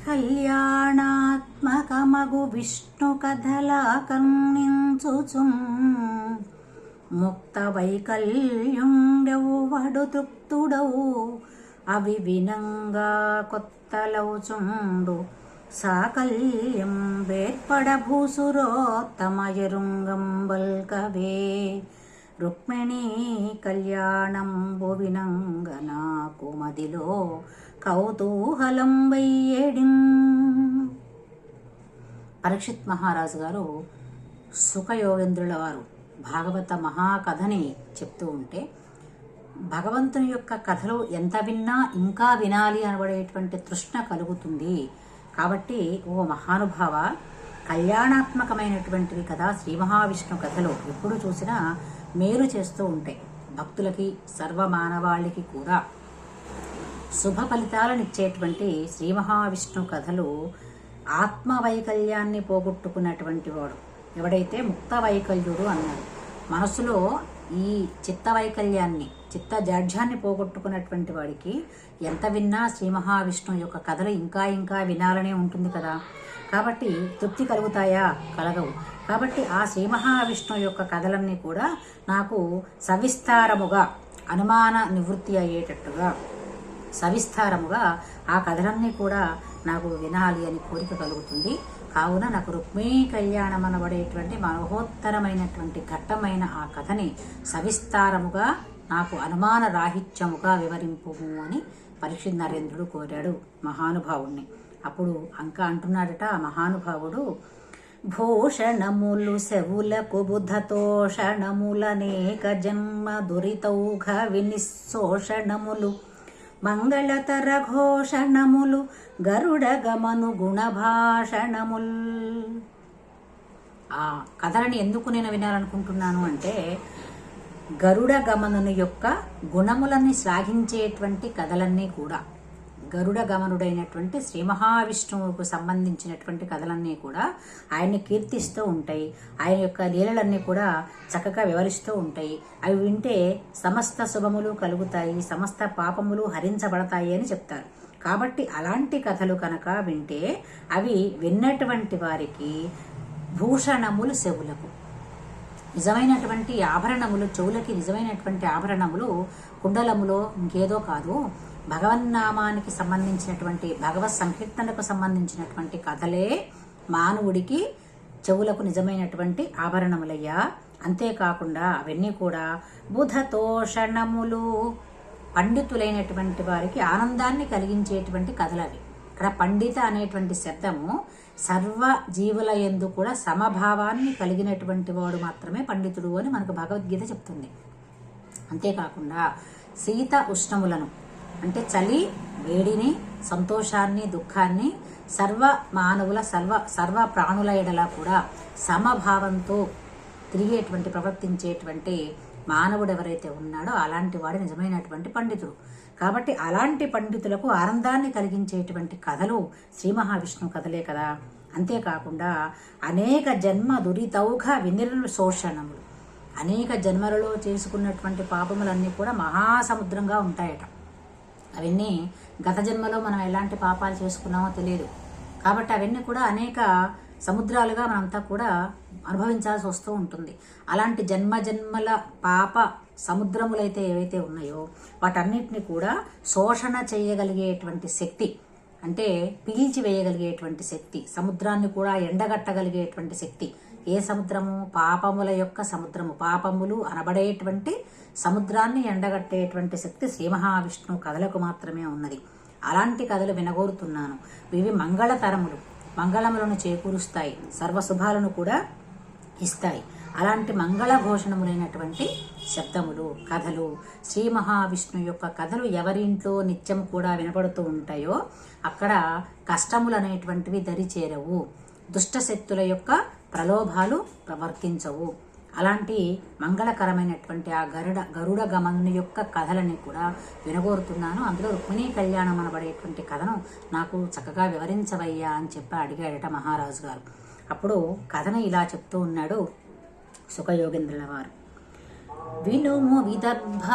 కళ్యాణాత్మకమగు విష్ణు కథలా కర్ణించుచున్ ముక్త వైకల్యుండెవు వడు తృప్తుడవు అవి వినంగా కొత్తలవుచుండు సాకల్యం వేర్పడ భూసురోత్తమయరుంగం బల్కవే రుక్మిణీ కళ్యాణంబు వినంగ నాకు మదిలో కౌతూహలం వయ్యేడిన్. పరీక్షిత్ మహారాజు గారు సుఖయోగేంద్రుల వారు భాగవత మహాకథని చెప్తూ ఉంటే, భగవంతుని యొక్క కథలు ఎంత విన్నా ఇంకా వినాలి అనబడేటువంటి తృష్ణ కలుగుతుంది. కాబట్టి ఓ మహానుభావ, కళ్యాణాత్మకమైనటువంటివి కదా శ్రీ మహావిష్ణు కథలు ఎప్పుడు చూసినా మేలు చేస్తూ ఉంటాయి. భక్తులకి సర్వమానవాళికి కూడా శుభ ఫలితాలనిచ్చేటువంటి శ్రీ మహావిష్ణు కథలు ఆత్మవైకల్యాన్ని పోగొట్టుకున్నటువంటి వాడు ఎవడైతే ముక్త వైకల్యుడు అన్నాడు. మనసులో ఈ చిత్త వైకల్యాన్ని, చిత్త జాడ్యాన్ని పోగొట్టుకున్నటువంటి వాడికి ఎంత విన్నా శ్రీ మహావిష్ణువు యొక్క కథలు ఇంకా ఇంకా వినాలనే ఉంటుంది కదా. కాబట్టి తృప్తి కలుగుతాయా? కలగవు. కాబట్టి ఆ శ్రీ మహావిష్ణువు యొక్క కథలన్నీ కూడా నాకు సవిస్తారముగా, అనుమాన నివృత్తి అయ్యేటట్టుగా సవిస్తారముగా ఆ కథలన్నీ కూడా నాకు వినాలి అని కోరిక కలుగుతుంది. కావున నాకు రుక్మిణీ కళ్యాణం అనబడేటువంటి మనోహోత్తరమైనటువంటి ఘట్టమైన ఆ కథని సవిస్తారముగా నాకు అనుమాన రాహిత్యముగా వివరింపుము అని పరీక్షిత్ నరేంద్రుడు కోరాడు మహానుభావుణ్ణి. అప్పుడు అంటున్నాడట ఆ మహానుభావుడు, భూషణములు సెవులకు బుధతోషణములనేక జన్మ దురితౌఘ వినిశోషణములు మంగళతర ఘోషణములు గరుడ గమను గుణభాషణముల్. ఆ కథలని ఎందుకు నేను వినాలనుకుంటున్నాను అంటే, గరుడ గమనుని యొక్క గుణములని శ్లాఘించేటువంటి కథలన్నీ కూడా, గరుడ గమనుడైనటువంటి శ్రీ మహావిష్ణువుకు సంబంధించినటువంటి కథలన్నీ కూడా ఆయన్ని కీర్తిస్తూ ఉంటాయి. ఆయన యొక్క లీలలన్నీ కూడా చక్కగా వివరిస్తూ ఉంటాయి. అవి వింటే సమస్త శుభములు కలుగుతాయి, సమస్త పాపములు హరించబడతాయి అని చెప్తారు. కాబట్టి అలాంటి కథలు కనుక వింటే అవి విన్నటువంటి వారికి భూషణములు చెవులకు, నిజమైనటువంటి ఆభరణములు చెవులకి, నిజమైనటువంటి ఆభరణములు కుండలములో ఇంకేదో కాదు, భగవన్నామానికి సంబంధించినటువంటి, భగవత్ సంకీర్తనకు సంబంధించినటువంటి కథలే మానవుడికి చెవులకు నిజమైనటువంటి ఆభరణములయ్యా. అంతేకాకుండా అవన్నీ కూడా బుధతోషణములు, పండితులైనటువంటి వారికి ఆనందాన్ని కలిగించేటువంటి కథలవి. ఇక్కడ పండిత అనేటువంటి శబ్దము సర్వ జీవుల యందు కూడా సమభావాన్ని కలిగినటువంటి వాడు మాత్రమే పండితుడు అని మనకు భగవద్గీత చెప్తుంది. అంతేకాకుండా శీత ఉష్ణములను, అంటే చలి వేడిని, సంతోషాన్ని దుఃఖాన్ని సర్వ మానవుల సర్వ ప్రాణుల ఎడల కూడా సమభావంతో తిరిగేటువంటి, ప్రవర్తించేటువంటి మానవుడు ఎవరైతే ఉన్నాడో అలాంటి వాడు నిజమైనటువంటి పండితుడు. కాబట్టి అలాంటి పండితులకు ఆనందాన్ని కలిగించేటువంటి కథలు శ్రీ మహావిష్ణువు కథలే కదా. అంతేకాకుండా అనేక జన్మ దురితౌఘ వినిర్శోషణములు, అనేక జన్మలలో చేసుకున్నటువంటి పాపములన్నీ కూడా మహాసముద్రంగా ఉంటాయట. అవన్నీ గత జన్మలో మనం ఎలాంటి పాపాలు చేసుకున్నామో తెలియదు. కాబట్టి అవన్నీ కూడా అనేక సముద్రాలుగా మనంతా కూడా అనుభవించాల్సి వస్తూ ఉంటుంది. అలాంటి జన్మల పాప సముద్రములైతే ఏవైతే ఉన్నాయో వాటన్నిటిని కూడా శోషణ చేయగలిగేటువంటి శక్తి, అంటే పీల్చి వేయగలిగేటువంటి శక్తి, సముద్రాన్ని కూడా ఎండగట్టగలిగేటువంటి శక్తి. ఏ సముద్రము? పాపముల యొక్క సముద్రము. పాపములు అనబడేటువంటి సముద్రాన్ని ఎండగట్టేటువంటి శక్తి శ్రీ మహావిష్ణువు కథలకు మాత్రమే ఉన్నది. అలాంటి కథలు వినగోరుతున్నాను. ఇవి మంగళతరములు, మంగళములను చేకూరుస్తాయి, సర్వశుభాలను కూడా ఇస్తాయి. అలాంటి మంగళ ఘోషణములైనటువంటి శబ్దములు, కథలు, శ్రీ మహావిష్ణువు యొక్క కథలు ఎవరింట్లో నిత్యం కూడా వినపడుతూ ఉంటాయో అక్కడ కష్టములు అనేటువంటివి దరి చేరవు, దుష్టశక్తుల యొక్క ప్రలోభాలు ప్రవర్తించవు. అలాంటి మంగళకరమైనటువంటి ఆ గరుడ గమనుని యొక్క కథలని కూడా వినగోరుతున్నాను. అందులో రుక్మిణీ కళ్యాణం అనబడేటువంటి కథను నాకు చక్కగా వివరించవయ్యా అని చెప్పి అడిగాడట మహారాజు గారు. అప్పుడు కథను ఇలా చెప్తూ ఉన్నాడు సుఖయోగేంద్రుల వారు. వినుము విదర్భ